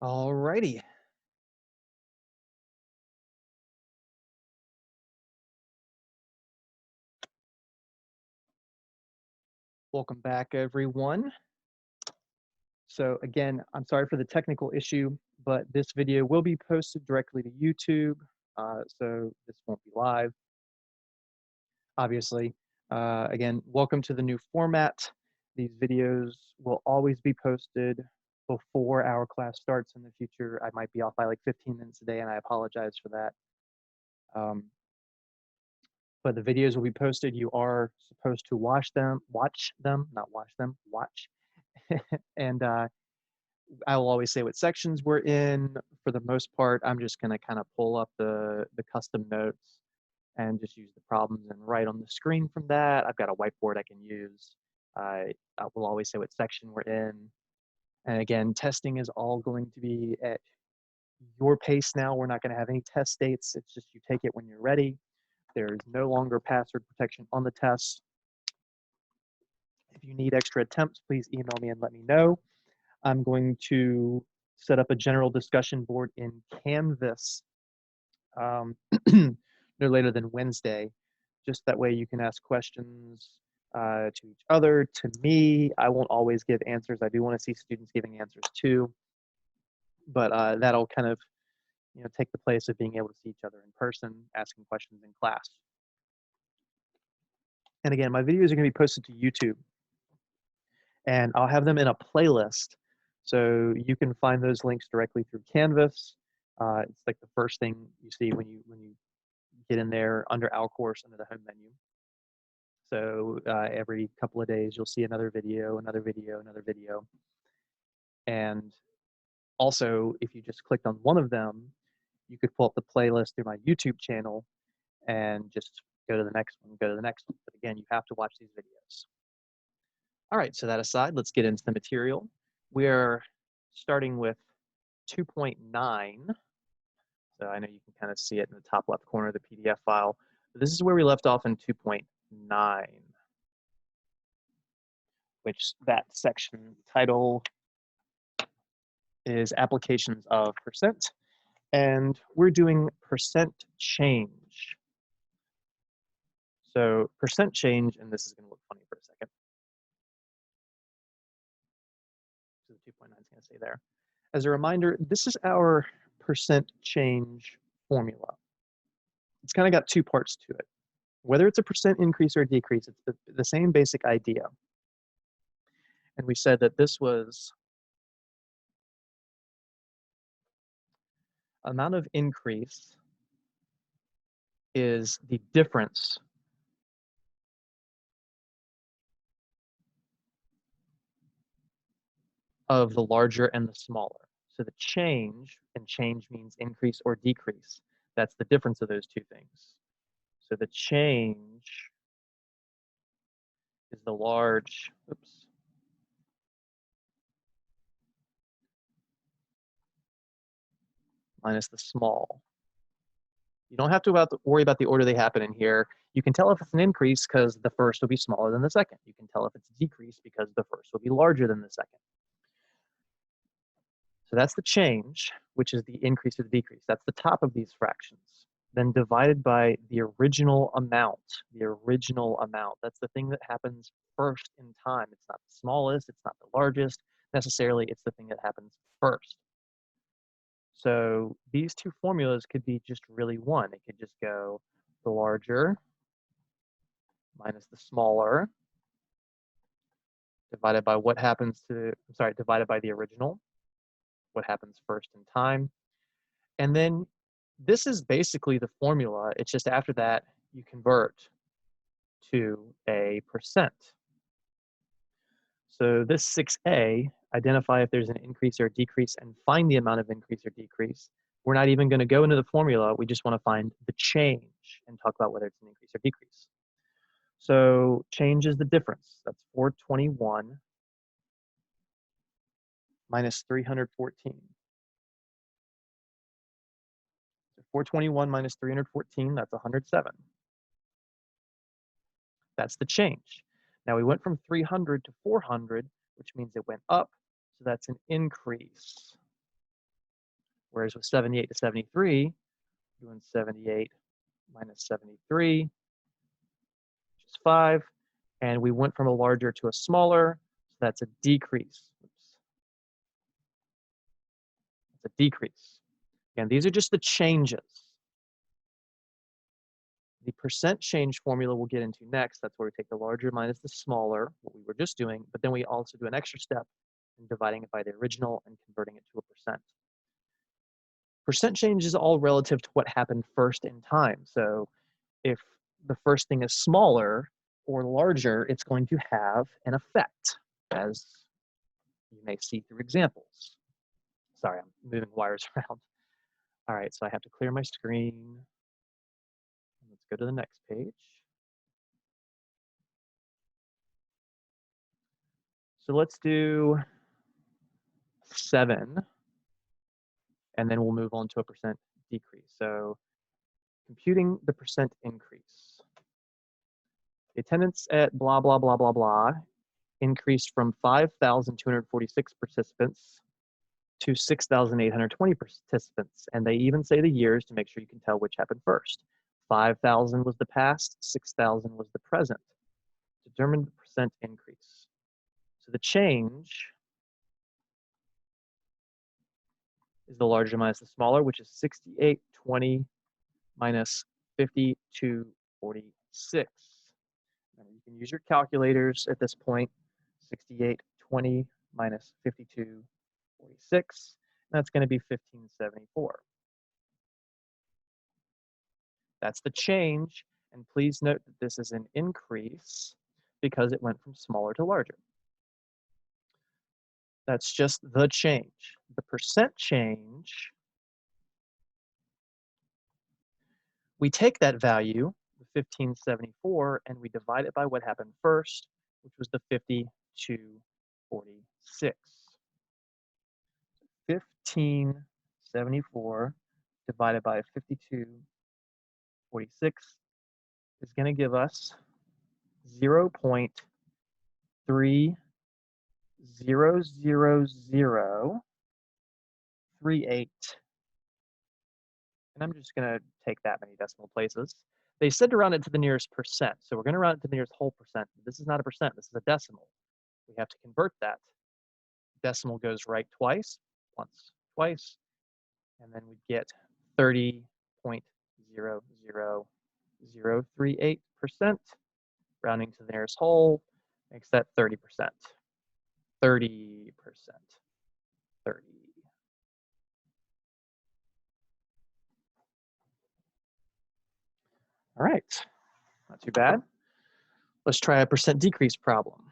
Alrighty. Welcome back, everyone. So again, I'm sorry for the technical issue, but this video will be posted directly to YouTube, so this won't be live, obviously. Again, welcome to the new format. These videos will always be posted before our class starts in the future. I might be off by like 15 minutes a day, and I apologize for that. But the videos will be posted. You are supposed to watch them, not watch them, watch. And I will always say what sections we're in. For the most part, I'm just going to kind of pull up the custom notes and just use the problems and write on the screen from that. I've got a whiteboard I can use. I will always say what section we're in. And again, testing is all going to be at your pace now. We're not going to have any test dates. It's just you take it when you're ready. There's no longer password protection on the tests. If you need extra attempts, please email me and let me know. I'm going to set up a general discussion board in Canvas no later than Wednesday. Just that way you can ask questions to each other, to me. I won't always give answers. I do want to see students giving answers too. But that'll kind of take the place of being able to see each other in person, asking questions in class. And again, my videos are going to be posted to YouTube, and I'll have them in a playlist. So you can find those links directly through Canvas. It's like the first thing you see when you get in there under our course, under the home menu. So every couple of days, you'll see another video, another video, another video. And also, if you just clicked on one of them, you could pull up the playlist through my YouTube channel and just go to the next one, go to the next one. But again, you have to watch these videos. All right, so that aside, let's get into the material. We're starting with 2.9. So I know you can kind of see it in the top left corner of the PDF file. But this is where we left off in 2.9, which that section title is applications of percent. And we're doing percent change. So percent change, and this is going to look funny for a second. So the 2.9 is going to stay there. As a reminder, this is our percent change formula. It's kind of got two parts to it. Whether it's a percent increase or decrease, it's the same basic idea. And we said that this was amount of increase is the difference of the larger and the smaller. So the change, and change means increase or decrease. That's the difference of those two things. So the change is the large, minus the small. You don't have to worry about the order they happen in here. You can tell if it's an increase because the first will be smaller than the second. You can tell if it's a decrease because the first will be larger than the second. So that's the change, which is the increase or the decrease. That's the top of these fractions. Then divided by the original amount. The original amount. That's the thing that happens first in time. It's not the smallest. It's not the largest. Necessarily, it's the thing that happens first. So these two formulas could be just really one. It could just go the larger minus the smaller divided by what happens to, divided by the original, what happens first in time. And then this is basically the formula. It's just after that, you convert to a percent. So this 6a, identify if there's an increase or decrease and find the amount of increase or decrease. We're not even going to go into the formula. We just want to find the change and talk about whether it's an increase or decrease. So change is the difference. That's 421 minus 314. So 421 minus 314, that's 107. That's the change. Now we went from 300 to 400, which means it went up. So that's an increase. Whereas with 78 to 73, doing 78 minus 73, which is 5. And we went from a larger to a smaller, so that's a decrease. Oops. It's a decrease. And these are just the changes. The percent change formula we'll get into next. That's where we take the larger minus the smaller, what we were just doing, but then we also do an extra step in dividing it by the original and converting it to a percent. Percent change is all relative to what happened first in time. So if the first thing is smaller or larger, it's going to have an effect, as you may see through examples. Sorry, I'm moving wires around. All right, so I have to clear my screen. Let's go to the next page. So let's do 7, and then we'll move on to a percent decrease. So computing the percent increase. The attendance at blah, blah, blah, blah, blah increased from 5,246 participants to 6,820 participants. And they even say the years to make sure you can tell which happened first. 5,000 was the past, 6,000 was the present. Determine the percent increase. So the change is the larger minus the smaller, which is 6820 minus 5246. And you can use your calculators at this point. 6820 minus 5246. That's going to be 1574. That's the change. And please note that this is an increase because it went from smaller to larger. That's just the change. The percent change, we take that value, the 1574, and we divide it by what happened first, which was the 5246. 1574 divided by 5246 is going to give us 0.3000038. And I'm just going to take that many decimal places. They said to round it to the nearest percent. So we're going to round it to the nearest whole percent. This is not a percent. This is a decimal. We have to convert that. Decimal goes right twice, once, twice, and then we get 30.00038%. Rounding to the nearest whole makes that 30%. 30%. 30. All right, not too bad. Let's try a percent decrease problem.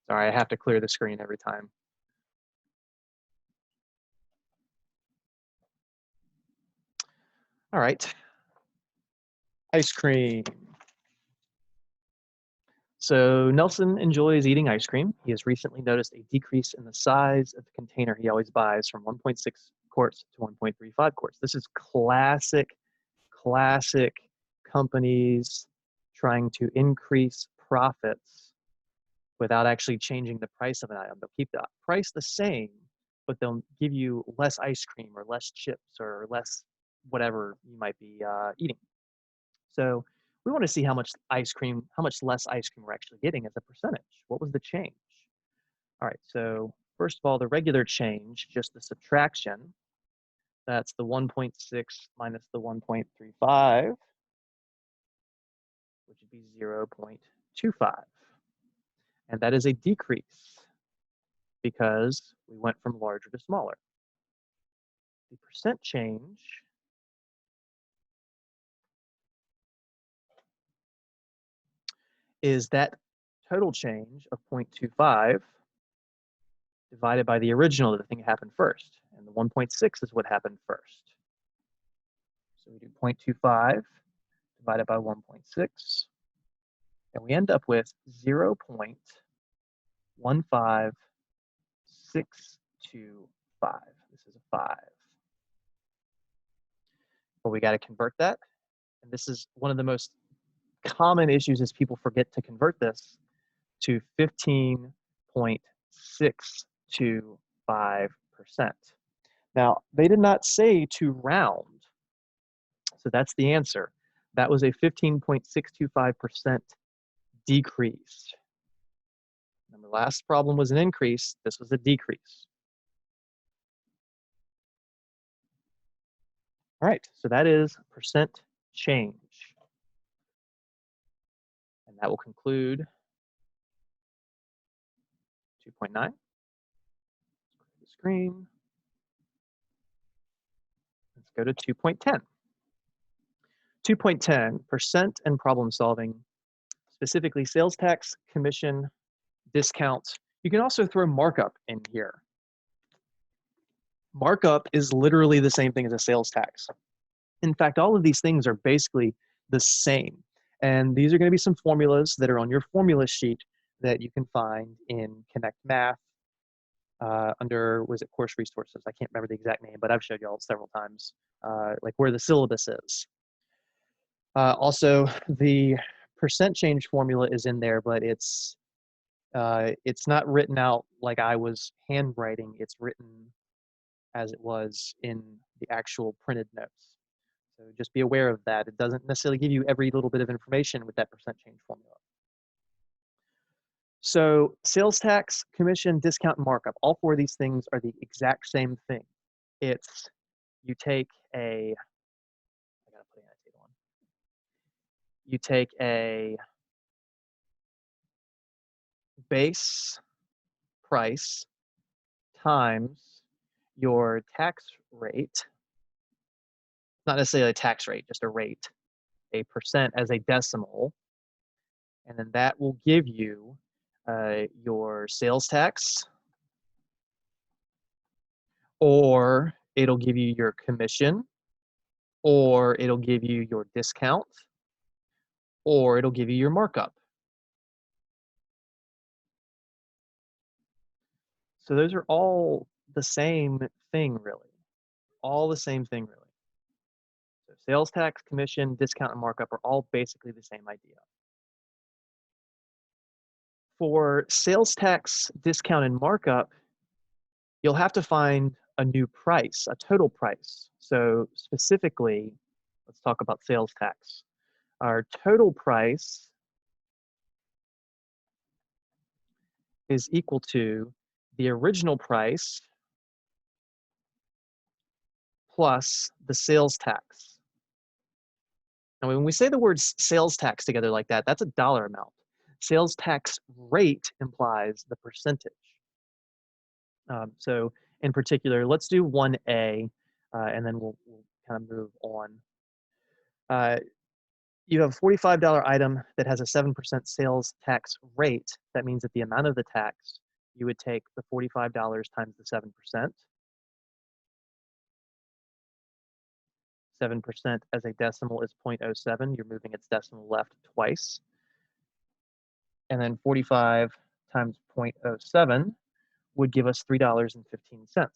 Sorry, I have to clear the screen every time. All right, ice cream. So Nelson enjoys eating ice cream. He has recently noticed a decrease in the size of the container he always buys from 1.6 quarts to 1.35 quarts. This is classic companies trying to increase profits without actually changing the price of an item. They'll keep the price the same, but they'll give you less ice cream or less chips or less whatever you might be eating. So we want to see how much less ice cream we're actually getting as a percentage. What was the change? All right, so first of all, the regular change, just the subtraction, that's the 1.6 minus the 1.35, which would be 0.25. And that is a decrease because we went from larger to smaller. The percent change is that total change of 0.25 divided by the original, the thing that happened first. And the 1.6 is what happened first. So we do 0.25 divided by 1.6. And we end up with 0.15625. This is a 5. But we got to convert that. And this is one of the most common issues is people forget to convert this to 15.625%. Now, they did not say to round, so that's the answer. That was a 15.625% decrease. And the last problem was an increase. This was a decrease. All right, so that is percent change. And that will conclude 2.9. The screen. Let's go to 2.10. 2.10, percent and problem solving, specifically sales tax, commission, discounts. You can also throw markup in here. Markup is literally the same thing as a sales tax. In fact, all of these things are basically the same. And these are going to be some formulas that are on your formula sheet that you can find in Connect Math under, was it course resources? I can't remember the exact name, but I've showed y'all several times, like where the syllabus is. Also, the percent change formula is in there, but it's not written out like I was handwriting. It's written as it was in the actual printed notes. So just be aware of that. It doesn't necessarily give you every little bit of information with that percent change formula. So sales tax, commission, discount, and markup, all four of these things are the exact same thing. It's, you take a, I gotta put annotate on. You take a base price times your tax rate, not necessarily a tax rate, just a rate, a percent as a decimal, and then that will give you your sales tax, or it'll give you your commission, or it'll give you your discount, or it'll give you your markup. So those are all the same thing, really. All the same thing, really. So sales tax, commission, discount, and markup are all basically the same idea. For sales tax, discount, and markup, you'll have to find a new price, a total price. So specifically, let's talk about sales tax. Our total price is equal to the original price plus the sales tax. Now, when we say the words sales tax together like that, that's a dollar amount. Sales tax rate implies the percentage. So in particular, let's do 1A, and then we'll kind of move on. You have a $45 item that has a 7% sales tax rate. That means that the amount of the tax, you would take the $45 times the 7%. 7% as a decimal is 0.07. You're moving its decimal left twice. And then 45 times 0.07 would give us $3.15. So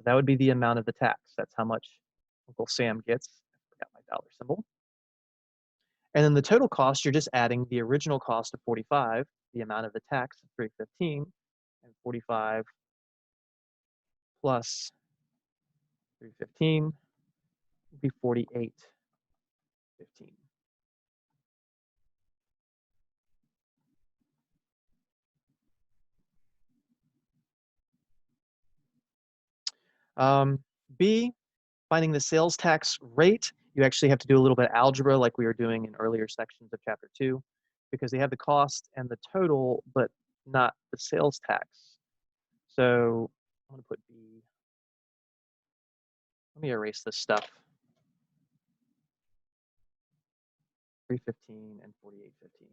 that would be the amount of the tax. That's how much Uncle Sam gets. I forgot my dollar symbol. And then the total cost, you're just adding the original cost of 45, the amount of the tax of 315, and 45 plus 315 would be 48.15. B, finding the sales tax rate. You actually have to do a little bit of algebra like we were doing in earlier sections of chapter 2, because they have the cost and the total, but not the sales tax. So I'm going to put B. Let me erase this stuff. 315 and 48.15.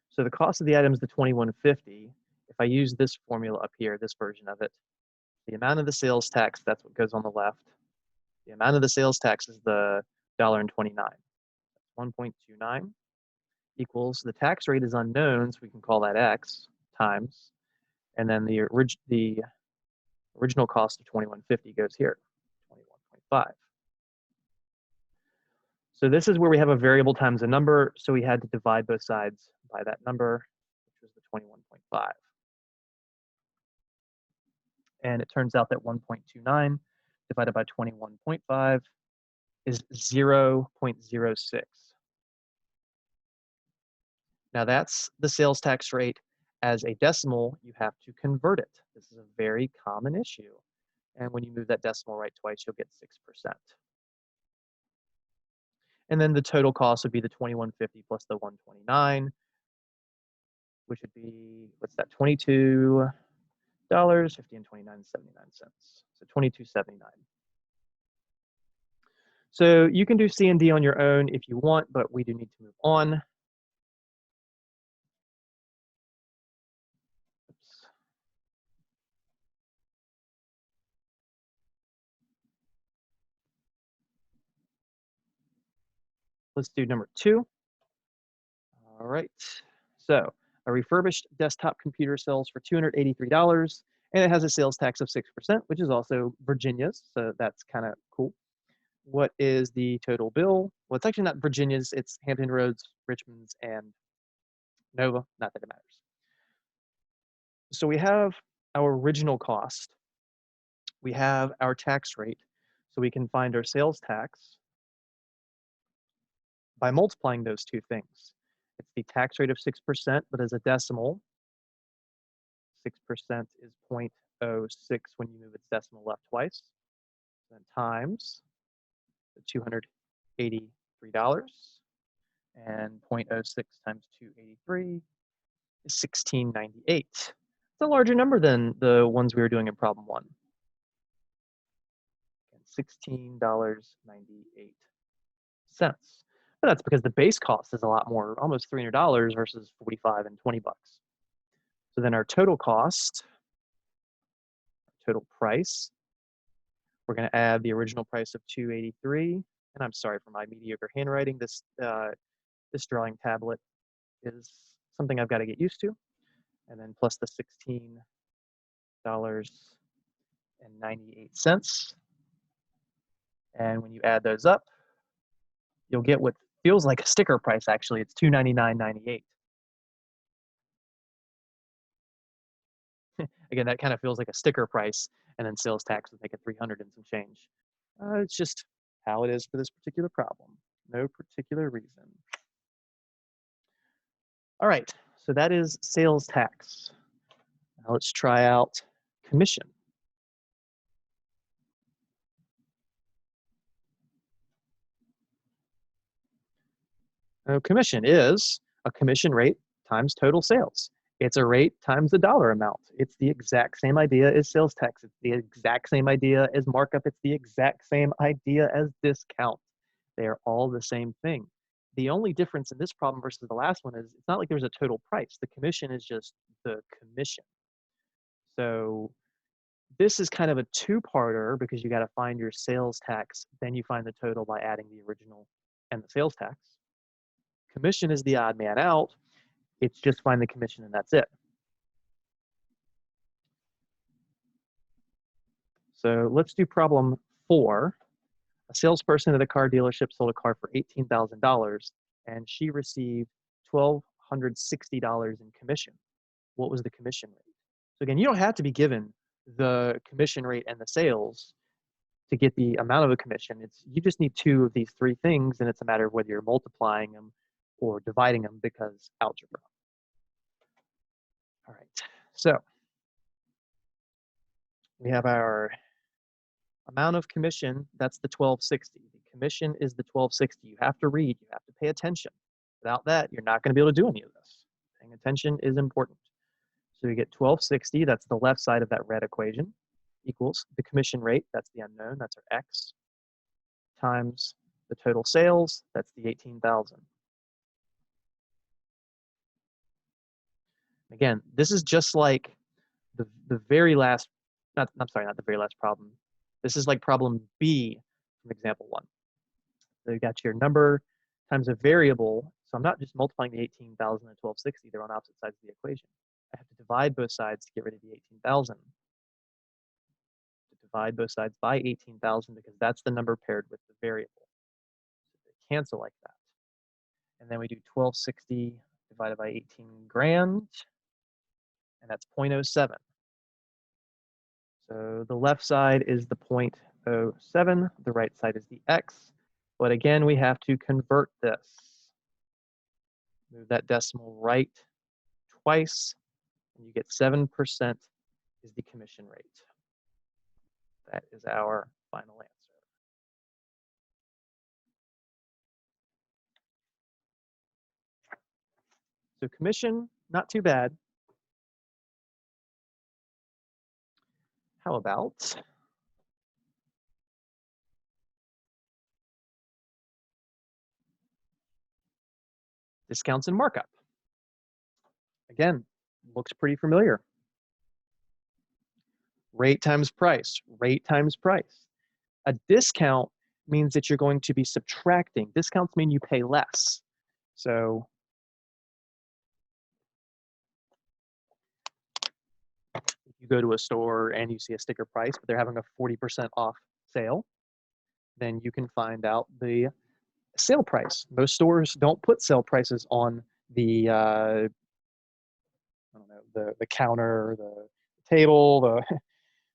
So the cost of the item is the 2150. If I use this formula up here, this version of it, the amount of the sales tax, that's what goes on the left. The amount of the sales tax is the $1.29. 1.29 equals, the tax rate is unknown, so we can call that X, times, And then the original cost of 2150 goes here, 21.5. So this is where we have a variable times a number, so we had to divide both sides by that number, which was the 21.5. And it turns out that 1.29 divided by 21.5 is 0.06. Now that's the sales tax rate. As a decimal, you have to convert it. This is a very common issue. And when you move that decimal right twice, you'll get 6%. And then the total cost would be the 2150 plus the 129, which would be, what's that, $22.50 and 79 cents. So $22.79. So you can do C and D on your own if you want, but we do need to move on. Oops. Let's do number 2. All right. So a refurbished desktop computer sells for $283, and it has a sales tax of 6%, which is also Virginia's, so that's kind of cool. What is the total bill? Well, it's actually not Virginia's, it's Hampton Roads, Richmond's, and Nova, not that it matters. So we have our original cost, we have our tax rate, so we can find our sales tax by multiplying those two things. It's the tax rate of 6%, but as a decimal, 6% is 0.06 when you move its decimal left twice, then times the $283, and 0.06 times 283 is 1698. It's a larger number than the ones we were doing in problem 1. $16.98. But that's because the base cost is a lot more, almost $300 versus 45 and 20 bucks. So then our total cost, total price, we're going to add the original price of 283, and I'm sorry for my mediocre handwriting. This drawing tablet is something I've got to get used to, and then plus the $16.98. And when you add those up, you'll get what feels like a sticker price. Actually, it's $299.98. Again, that kind of feels like a sticker price, and then sales tax would make it 300 and some change. It's just how it is for this particular problem. No particular reason. All right, so that is sales tax. Now let's try out commission. Now, commission is a commission rate times total sales. It's a rate times the dollar amount. It's the exact same idea as sales tax. It's the exact same idea as markup. It's the exact same idea as discount. They are all the same thing. The only difference in this problem versus the last one is it's not like there's a total price. The commission is just the commission. So this is kind of a two-parter because you got to find your sales tax, then you find the total by adding the original and the sales tax. Commission is the odd man out. It's just find the commission and that's it. So let's do problem 4. A salesperson at a car dealership sold a car for $18,000 and she received $1,260 in commission. What was the commission rate? So again, you don't have to be given the commission rate and the sales to get the amount of a commission. You just need 2 of these 3 things, and it's a matter of whether you're multiplying them or dividing them because algebra. All right, so we have our amount of commission, that's the 1260. The commission is the 1260. You have to read, you have to pay attention. Without that, you're not going to be able to do any of this. Paying attention is important. So we get 1260, that's the left side of that red equation, equals the commission rate, that's the unknown, that's our X, times the total sales, that's the 18,000. Again, this is just like the very last, not the very last problem. This is like problem B from example 1. So you got your number times a variable. So I'm not just multiplying the 18,000 and 1260, they're on opposite sides of the equation. I have to divide both sides to get rid of the 18,000. To divide both sides by 18,000 because that's the number paired with the variable. So they cancel like that. And then we do 1260 divided by 18 grand, and that's 0.07. So the left side is the 0.07, the right side is the x. But again, we have to convert this. Move that decimal right twice, and you get 7% is the commission rate. That is our final answer. So commission, not too bad. How about discounts and markup? Again, looks pretty familiar. Rate times price, rate times price. A discount means that you're going to be subtracting. Discounts mean you pay less. So if you go to a store and you see a sticker price, but they're having a 40% off sale, then you can find out the sale price. Most stores don't put sale prices on the I don't know, the counter, the table, the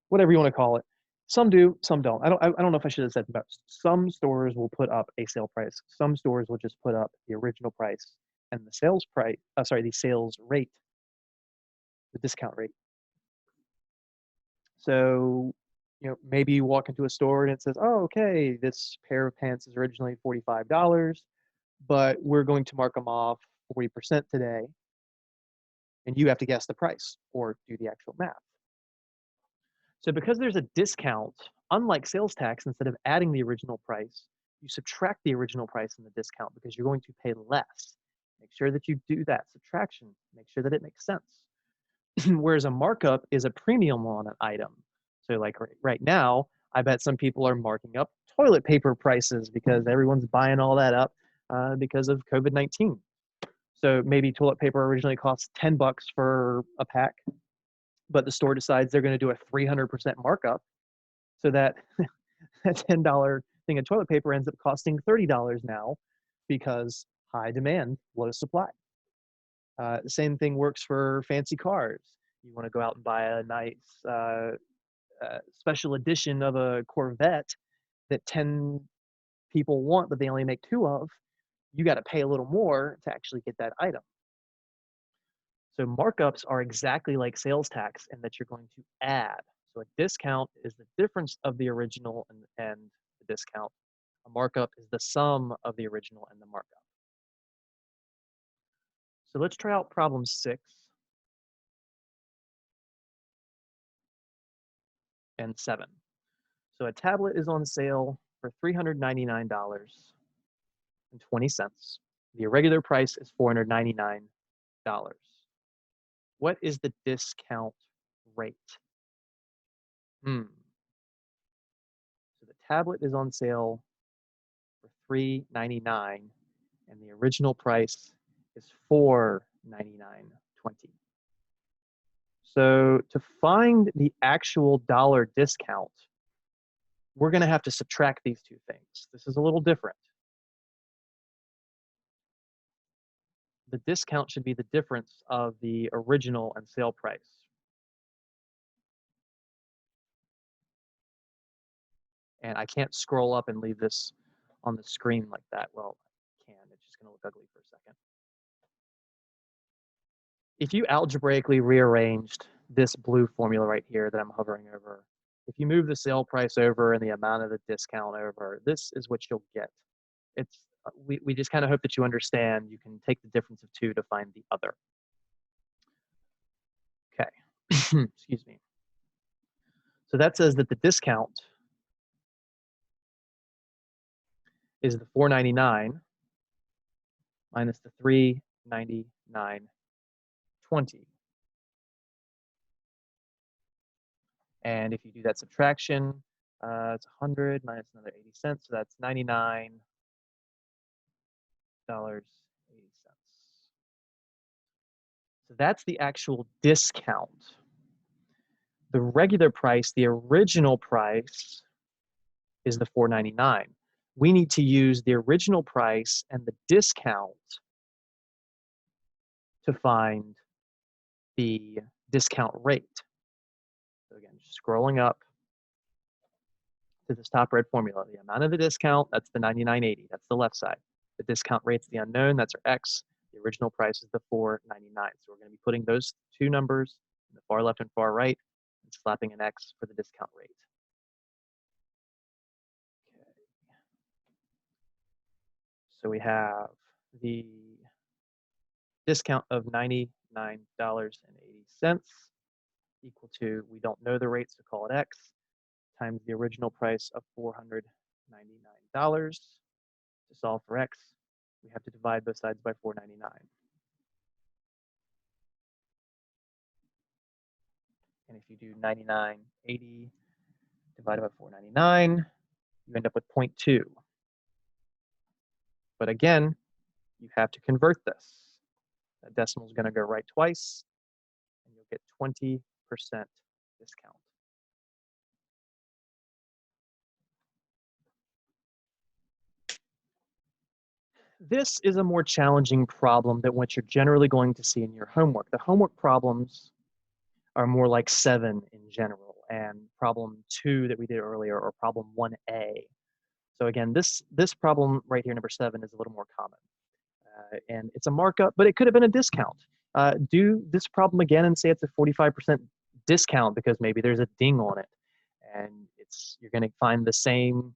whatever you want to call it. Some do, some don't. I don't know if I should have said most. Some stores will put up a sale price. Some stores will just put up the original price and the sales price. The sales rate, the discount rate. So, maybe you walk into a store and it says, "Oh, okay, this pair of pants is originally $45, but we're going to mark them off 40% today." And you have to guess the price or do the actual math. So because there's a discount, unlike sales tax, instead of adding the original price, you subtract the original price in the discount because you're going to pay less. Make sure that you do that subtraction. Make sure that it makes sense. Whereas a markup is a premium on an item. So like right now, I bet some people are marking up toilet paper prices because everyone's buying all that up because of COVID-19. So maybe toilet paper originally costs 10 bucks for a pack, but the store decides they're going to do a 300% markup, so that that $10 thing of toilet paper ends up costing $30 now because high demand, low supply. The same thing works for fancy cars. You want to go out and buy a nice special edition of a Corvette that 10 people want, but they only make 2 of. You got to pay a little more to actually get that item. So markups are exactly like sales tax in that you're going to add. So a discount is the difference of the original and the discount. A markup is the sum of the original and the markup. So let's try out problem 6 and 7. So a tablet is on sale for $399.20. The regular price is $499. What is the discount rate? So the tablet is on sale for $399, and the original price is $499.20. So to find the actual dollar discount, we're going to have to subtract these two things. This is a little different. The discount should be the difference of the original and sale price. And I can't scroll up and leave this on the screen like that. Well, I can. It's just going to look ugly for a second. If you algebraically rearranged this blue formula right here that I'm hovering over, if you move the sale price over and the amount of the discount over, this is what you'll get. It's we just kind of hope that you understand you can take the difference of two to find the other. Okay, excuse me. So that says that the discount is the $499 minus the $399.20. And if you do that subtraction, it's 100 minus another 80 cents, so that's $99.80. So that's the actual discount. The regular price, the original price, is the $4.99. We need to use the original price and the discount to find the discount rate. So again, scrolling up to this top red formula, the amount of the discount, that's the $99.80, that's the left side. The discount rate's the unknown, that's our X. The original price is the $4.99. So we're going to be putting those two numbers in the far left and far right and slapping an X for the discount rate. Okay. So we have the discount of $99.80 equal to, we don't know the rate, so call it X, times the original price of $499. To solve for X, we have to divide both sides by $4.99. And if you do 99.80 divided by 499, you end up with 0.2. But again, you have to convert this. That decimal is going to go right twice, and you'll get 20% discount. This is a more challenging problem than what you're generally going to see in your homework. The homework problems are more like 7 in general, and problem 2 that we did earlier, or problem 1A. So again, this problem right here, number 7, is a little more common. And it's a markup, but it could have been a discount. Do this problem again and say it's a 45% discount because maybe there's a ding on it. And you're going to find the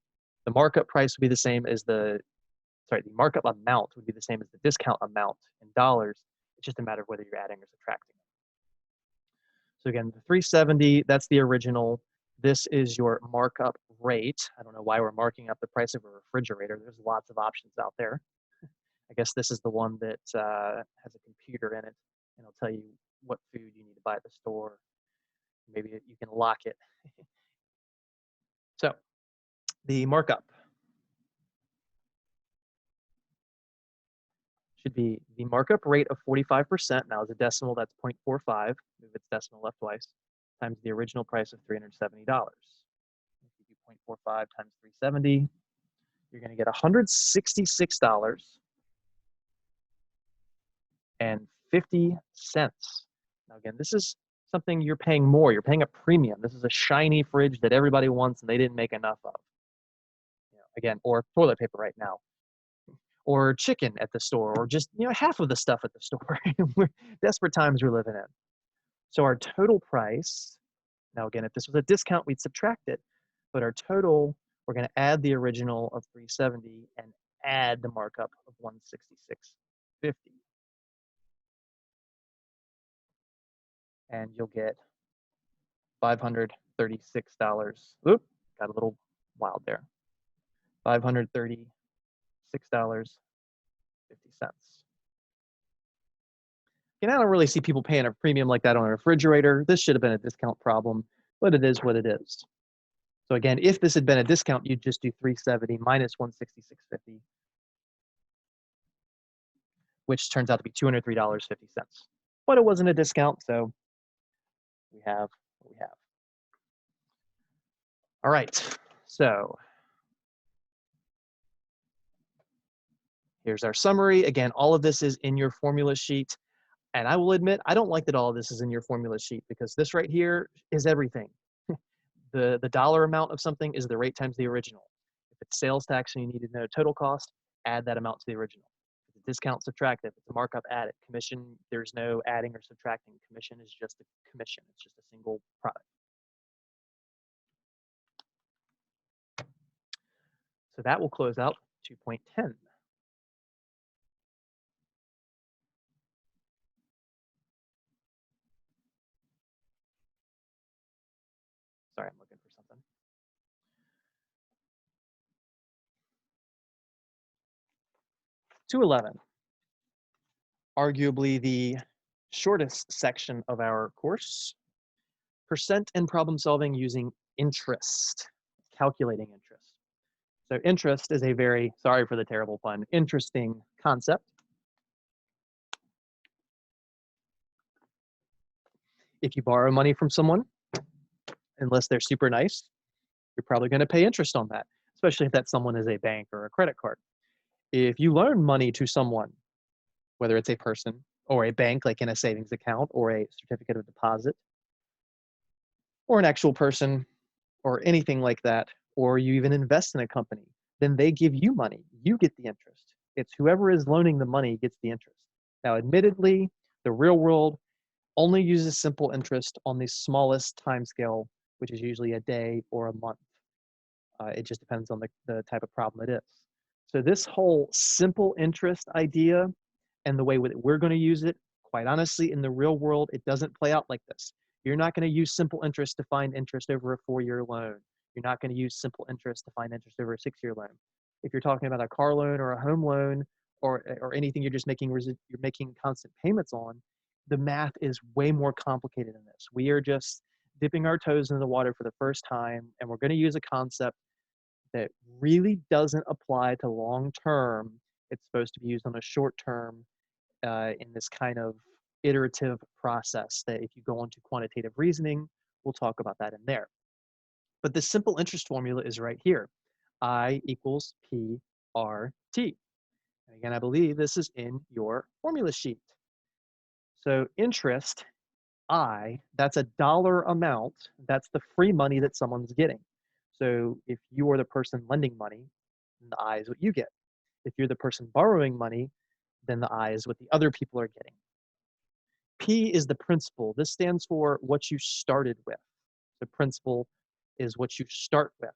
markup price would be the same as the markup amount would be the same as the discount amount in dollars. It's just a matter of whether you're adding or subtracting. So again, the 370, that's the original. This is your markup rate. I don't know why we're marking up the price of a refrigerator. There's lots of options out there. I guess this is the one that has a computer in it, and it'll tell you what food you need to buy at the store. Maybe you can lock it. So the markup should be the markup rate of 45%. Now as a decimal, that's 0.45. Move its decimal left twice, times the original price of $370. If you do 0.45 times 370, you're going to get $166.50. Now again, this is something you're paying more. You're paying a premium. This is a shiny fridge that everybody wants and they didn't make enough of. Again, or toilet paper right now, or chicken at the store, or just half of the stuff at the store. Desperate times we're living in. So our total price, now again, if this was a discount, we'd subtract it, but our total, we're going to add the original of 370 and add the markup of 166.50. And you'll get $536. Oop, got a little wild there. $536.50. And I don't really see people paying a premium like that on a refrigerator. This should have been a discount problem, but it is what it is. So again, if this had been a discount, you'd just do 370 minus 166.50, which turns out to be $203.50. But it wasn't a discount, so we have what we have. All right, so here's our summary. Again, all of this is in your formula sheet. And I will admit, I don't like that all of this is in your formula sheet because this right here is everything. The dollar amount of something is the rate times the original. If it's sales tax and you need to know total cost, add that amount to the original. If it's a discount, subtract it. If it's a markup, add it. Commission, there's no adding or subtracting. Commission is just a commission. It's just a single product. So that will close out 2.10. Sorry, I'm looking for something. (211), arguably the shortest section of our course. Percent and problem solving using interest, calculating interest. So interest is a very, sorry for the terrible pun, interesting concept. If you borrow money from someone, unless they're super nice, you're probably going to pay interest on that, especially if that someone is a bank or a credit card. If you loan money to someone, whether it's a person or a bank, like in a savings account or a certificate of deposit, or an actual person or anything like that, or you even invest in a company, then they give you money. You get the interest. It's whoever is loaning the money gets the interest. Now, admittedly, the real world only uses simple interest on the smallest time scale, which is usually a day or a month. It just depends on the type of problem it is. So this whole simple interest idea and the way that we're going to use it, quite honestly, in the real world, it doesn't play out like this. You're not going to use simple interest to find interest over a 4-year loan. You're not going to use simple interest to find interest over a 6-year loan. If you're talking about a car loan or a home loan or anything you're just making you're making constant payments on, the math is way more complicated than this. We are just dipping our toes in the water for the first time, and we're going to use a concept that really doesn't apply to long term. It's supposed to be used on a short term in this kind of iterative process that if you go into quantitative reasoning, we'll talk about that in there. But the simple interest formula is right here. I equals P R T. And again, I believe this is in your formula sheet. So interest, I, that's a dollar amount. That's the free money that someone's getting. So if you are the person lending money, then the I is what you get. If you're the person borrowing money, then the I is what the other people are getting. P is the principal. This stands for what you started with. The principal is what you start with.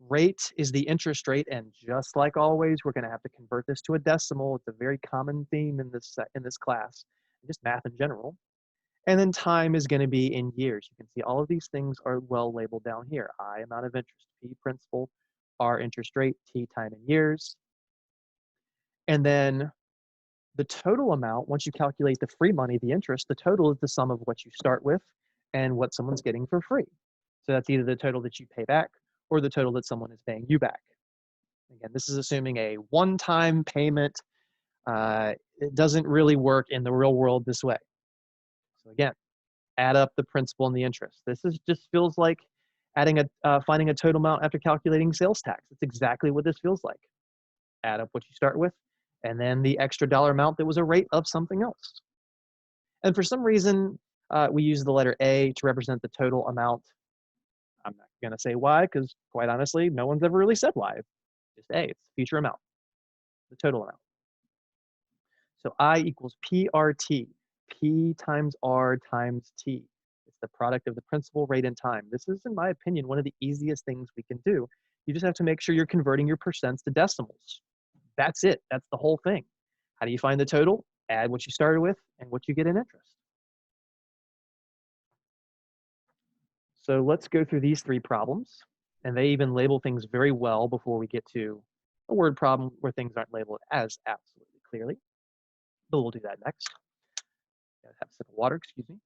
Rate is the interest rate, and just like always, we're going to have to convert this to a decimal. It's a very common theme in this class, just math in general. And then time is going to be in years. You can see all of these things are well labeled down here. I, amount of interest, P, principal, R, interest rate, T, time in years. And then the total amount, once you calculate the free money, the interest, the total is the sum of what you start with and what someone's getting for free. So that's either the total that you pay back or the total that someone is paying you back. Again, this is assuming a one-time payment. It doesn't really work in the real world this way. So again, add up the principal and the interest. This is just feels like finding a total amount after calculating sales tax. It's exactly what this feels like. Add up what you start with, and then the extra dollar amount that was a rate of something else. And for some reason, we use the letter A to represent the total amount. I'm not going to say why, because quite honestly, no one's ever really said why. Just A, it's the future amount, the total amount. So I equals PRT, P times R times T. It's the product of the principal, rate, and time. This is, in my opinion, one of the easiest things we can do. You just have to make sure you're converting your percents to decimals. That's it. That's the whole thing. How do you find the total? Add what you started with and what you get in interest. So let's go through these 3 problems. And they even label things very well before we get to a word problem where things aren't labeled as absolutely clearly. But we'll do that next. Gotta have a sip of water, excuse me.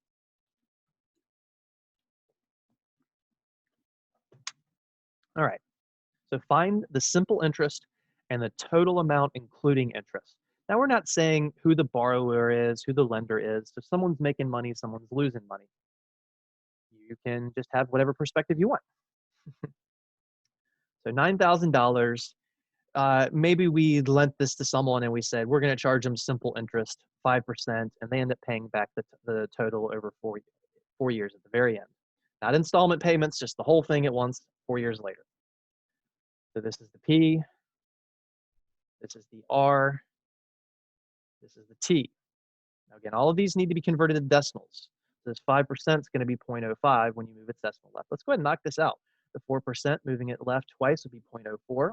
All right. So find the simple interest and the total amount including interest. Now we're not saying who the borrower is, who the lender is. So someone's making money, someone's losing money. You can just have whatever perspective you want. So $9,000, maybe we lent this to someone and we said, we're going to charge them simple interest, 5%, and they end up paying back the total over 4 years at the very end. Not installment payments, just the whole thing at once, 4 years later. So this is the P, this is the R, this is the T. Now again, all of these need to be converted to decimals. So this 5% is going to be 0.05 when you move its decimal left. Let's go ahead and knock this out. The 4% moving it left twice would be 0.04.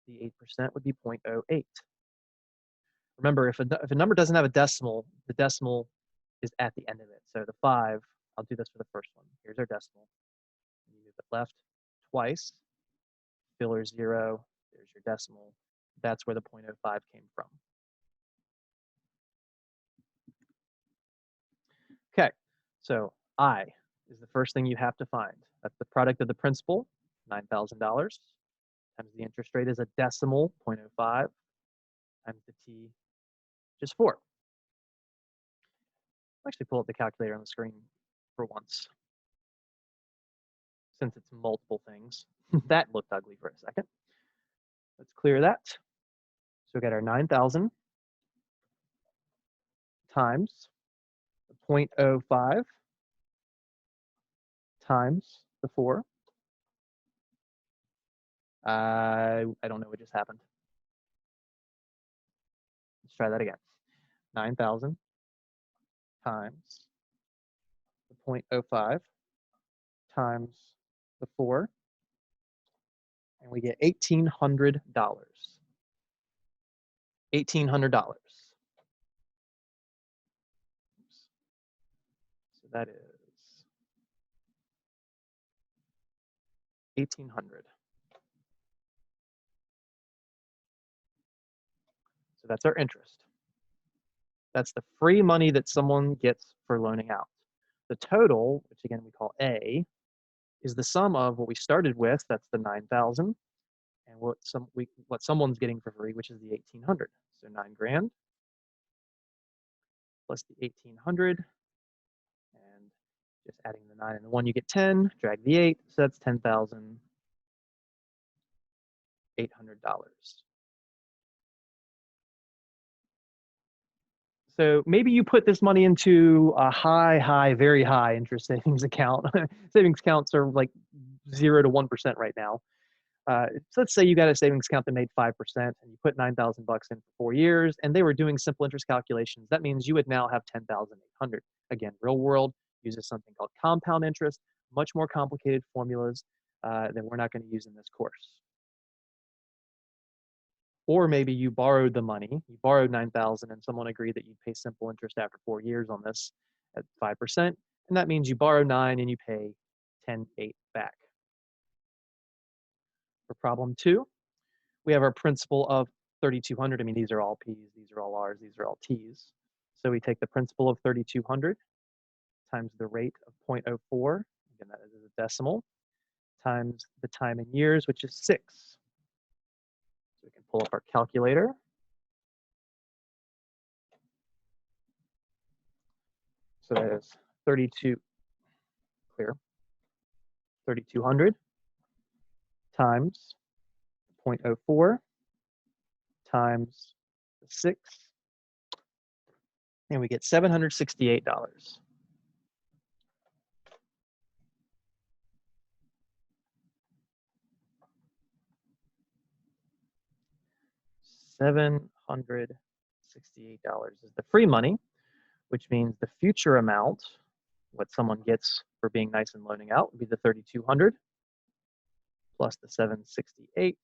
The 8% would be 0.08. Remember, if a number doesn't have a decimal, the decimal is at the end of it. So the 5, I'll do this for the first one. Here's our decimal. You move it left twice. Filler 0, there's your decimal. That's where the 0.05 came from. Okay, so I is the first thing you have to find. That's the product of the principal, $9,000, times the interest rate is a decimal, 0.05, times the T, just 4. Actually pull up the calculator on the screen for once, since it's multiple things. That looked ugly for a second. Let's clear that. So we got our 9,000 times the 0.05 times the 4. I don't know what just happened. Let's try that again. 9,000 times the 0.05 times the 4, and we get $1,800. $1,800. So that is 1,800. So that's our interest. That's the free money that someone gets for loaning out. The total, which again we call A, is the sum of what we started with, that's the 9,000, and what someone's getting for free, which is the 1,800. So 9 grand plus the 1,800, and just adding the 9 and the 1, you get 10. Drag the 8, so that's $10,800. So maybe you put this money into a very high interest savings account. Savings accounts are like 0 to 1% right now. So let's say you got a savings account that made 5% and you put 9,000 bucks in for 4 years and they were doing simple interest calculations. That means you would now have 10,800. Again, real world uses something called compound interest, much more complicated formulas that we're not going to use in this course. Or maybe you borrowed the money, you borrowed 9,000 and someone agreed that you'd pay simple interest after 4 years on this at 5%. And that means you borrow 9 and you pay 10,800 back. For problem 2, we have our principal of 3,200. I mean, these are all P's, these are all R's, these are all T's. So we take the principal of 3,200 times the rate of 0.04, again, that is a decimal, times the time in years, which is 6. So we can pull up our calculator. So that is 3,200 times 0.04 times 6, and we get $768. $768 is the free money, which means the future amount, what someone gets for being nice and loaning out, would be the 3,200 plus the 768,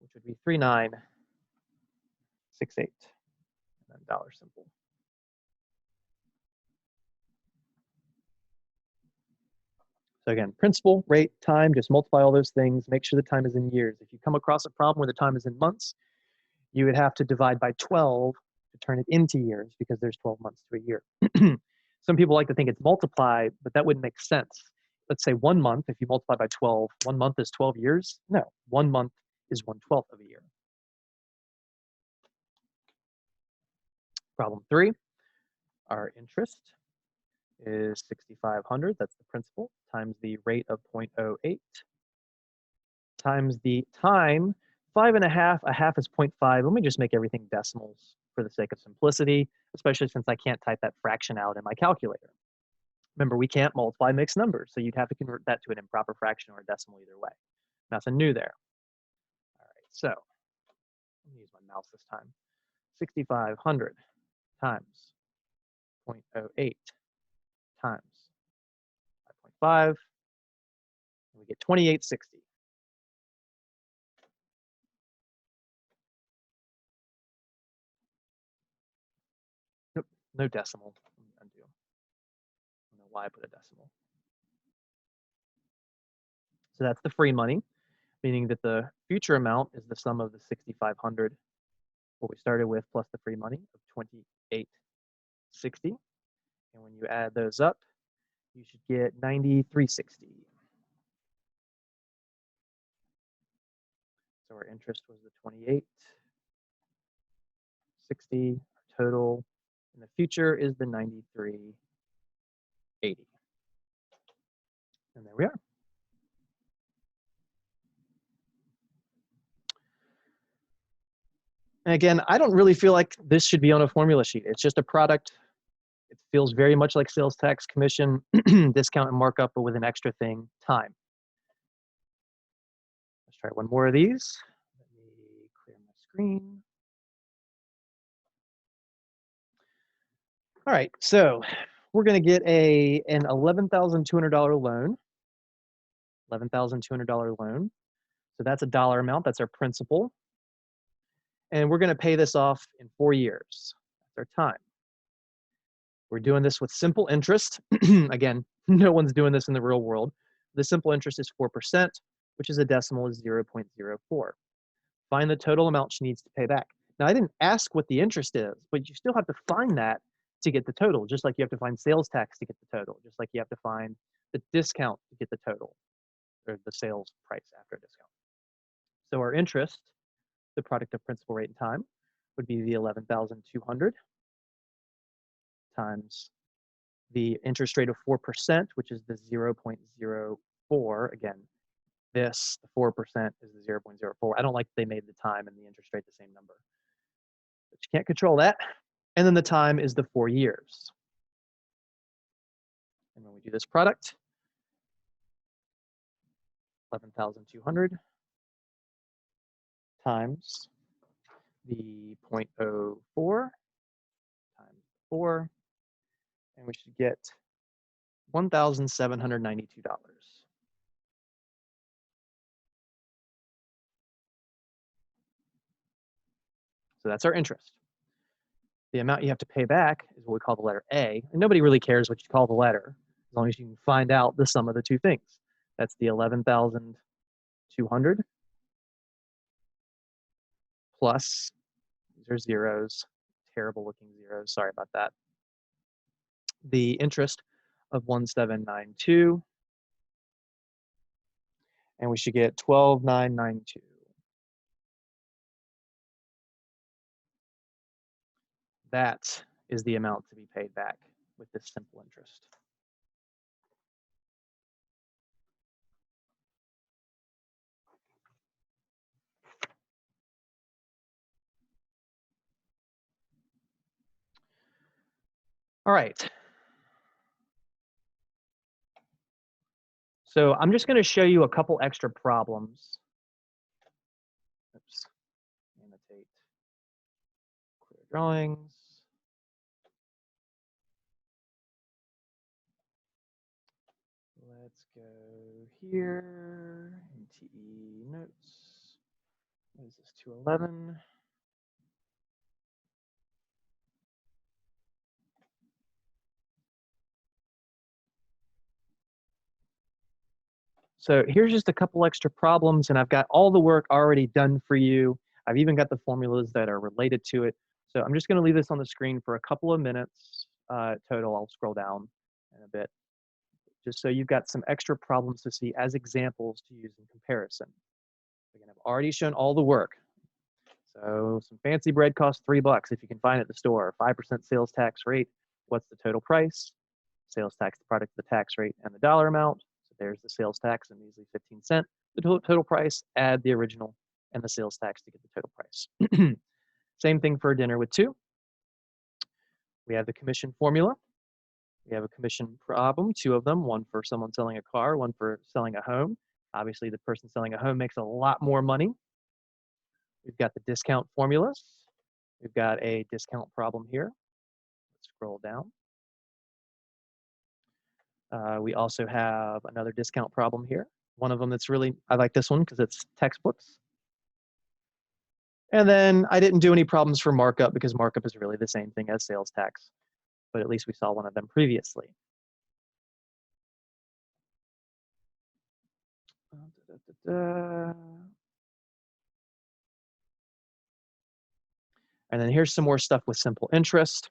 which would be 3,968, and then dollar simple. So again, principal, rate, time, just multiply all those things, make sure the time is in years. If you come across a problem where the time is in months, you would have to divide by 12 to turn it into years because there's 12 months to a year. Some people like to think it's multiply, but that wouldn't make sense. Let's say 1 month, if you multiply by 12, 1 month is 12 years. No, 1 month is 1/12 of a year. Problem 3, our interest is 6,500. That's the principal times the rate of 0.08 times the time, 5.5. A half is 0.5. Let me just make everything decimals for the sake of simplicity, especially since I can't type that fraction out in my calculator. Remember, we can't multiply mixed numbers, so you'd have to convert that to an improper fraction or a decimal either way. Nothing new there. All right, so let me use my mouse this time. 6,500 times 0.08 times 5.5, and we get 2,860. Nope, no decimal. Undo. I don't know why I put a decimal. So that's the free money, meaning that the future amount is the sum of the 6,500, what we started with, plus the free money of 2,860. And when you add those up, you should get 9,360. So our interest was the 2,860, our total and the future is the 93.80. And there we are. And again, I don't really feel like this should be on a formula sheet. It's just a product. It feels very much like sales tax, commission, discount, and markup, but with an extra thing, time. Let's try one more of these. Let me clear my screen. All right, so we're going to get an $11,200 loan. $11,200 loan. So that's a dollar amount. That's our principal. And we're going to pay this off in 4 years. That's our time. We're doing this with simple interest. Again, no one's doing this in the real world. The simple interest is 4%, which is a decimal is 0.04. Find the total amount she needs to pay back. Now, I didn't ask what the interest is, but you still have to find that to get the total, just like you have to find sales tax to get the total, just like you have to find the discount to get the total, or the sales price after a discount. So our interest, the product of principal rate and time, would be the 11,200 times the interest rate of 4%, which is the 0.04. Again, this, the 4% is the 0.04. I don't like they made the time and the interest rate the same number, but you can't control that. And then the time is the 4 years. And when we do this product, 11,200 times the 0.04 times 4, and we should get $1,792. So that's our interest. The amount you have to pay back is what we call the letter A, and nobody really cares what you call the letter, as long as you can find out the sum of the two things. That's the 11,200 plus, these are zeros, terrible looking zeros, sorry about that, the interest of 1,792, and we should get 12,992. That is the amount to be paid back with this simple interest. All right. So I'm just going to show you a couple extra problems. Oops. Annotate. Clear drawings. Let's go here. MTE notes. What is this? 211. So here's just a couple extra problems, and I've got all the work already done for you. I've even got the formulas that are related to it. So I'm just going to leave this on the screen for a couple of minutes total. I'll scroll down in a bit, just so you've got some extra problems to see as examples to use in comparison. Again, I've already shown all the work. So some fancy bread costs $3 if you can find it at the store. 5% sales tax rate. What's the total price? Sales tax, the product of the tax rate, and the dollar amount. So there's the sales tax, and measly 15 cents. The total price, add the original and the sales tax to get the total price. Same thing for a dinner with 2. We have the commission formula. We have a commission problem, 2 of them, one for someone selling a car, one for selling a home. Obviously, the person selling a home makes a lot more money. We've got the discount formulas. We've got a discount problem here. Let's scroll down. We also have another discount problem here. One of them that's really, I like this one because it's textbooks. And then I didn't do any problems for markup because markup is really the same thing as sales tax, but at least we saw one of them previously. And then here's some more stuff with simple interest.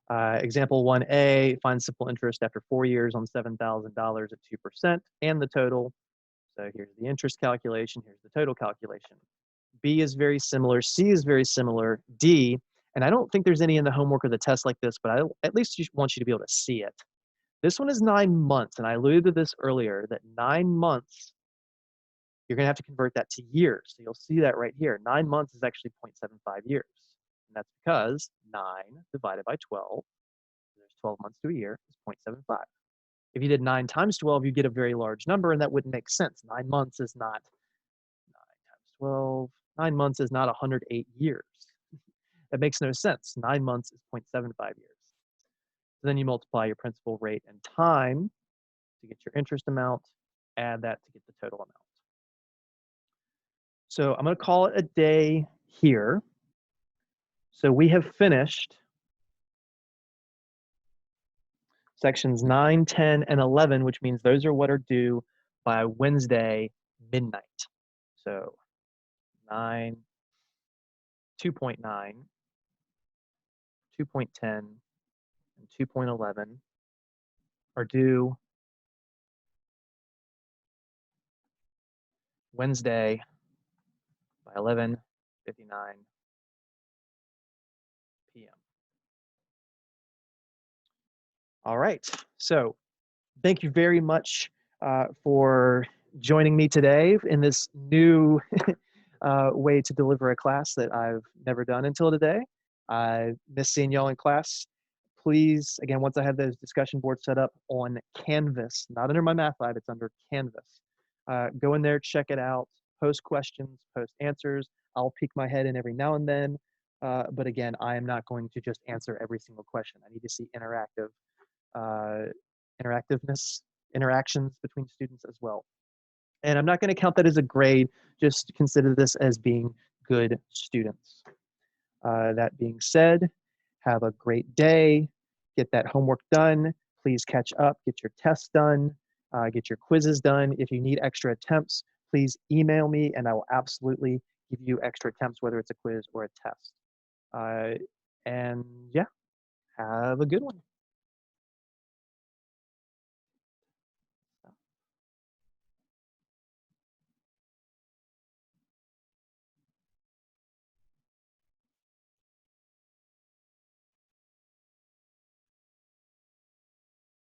Example 1A, find simple interest after 4 years on $7,000 at 2% and the total. So here's the interest calculation, here's the total calculation. B is very similar, C is very similar, D, And I don't think there's any in the homework or the test like this, but I at least want you to be able to see it. This one is 9 months, and I alluded to this earlier, that 9 months, you're gonna have to convert that to years. So you'll see that right here. 9 months is actually 0.75 years. And that's because 9 divided by 12, there's 12 months to a year, is 0.75. If you did 9 times 12, you get a very large number, and that wouldn't make sense. 9 months is not 9 times 12. 9 months is not 108 years. That makes no sense. 9 months is 0.75 years. So then you multiply your principal rate and time to get your interest amount, add that to get the total amount. So I'm going to call it a day here. So we have finished sections 9, 10, and 11, which means those are what are due by Wednesday midnight. So 9, 2.9, 2.10, and 2.11 are due Wednesday by 11:59 p.m. All right. So thank you very much for joining me today in this new way to deliver a class that I've never done until today. I miss seeing y'all in class. Please, again, once I have those discussion boards set up on Canvas, not under my math lab, it's under Canvas. Go in there, check it out, post questions, post answers. I'll peek my head in every now and then. But again, I am not going to just answer every single question. I need to see interactiveness, interactions between students as well. And I'm not going to count that as a grade, just consider this as being good students. That being said, have a great day, get that homework done, please catch up, get your tests done, get your quizzes done. If you need extra attempts, please email me and I will absolutely give you extra attempts, whether it's a quiz or a test. And yeah, have a good one.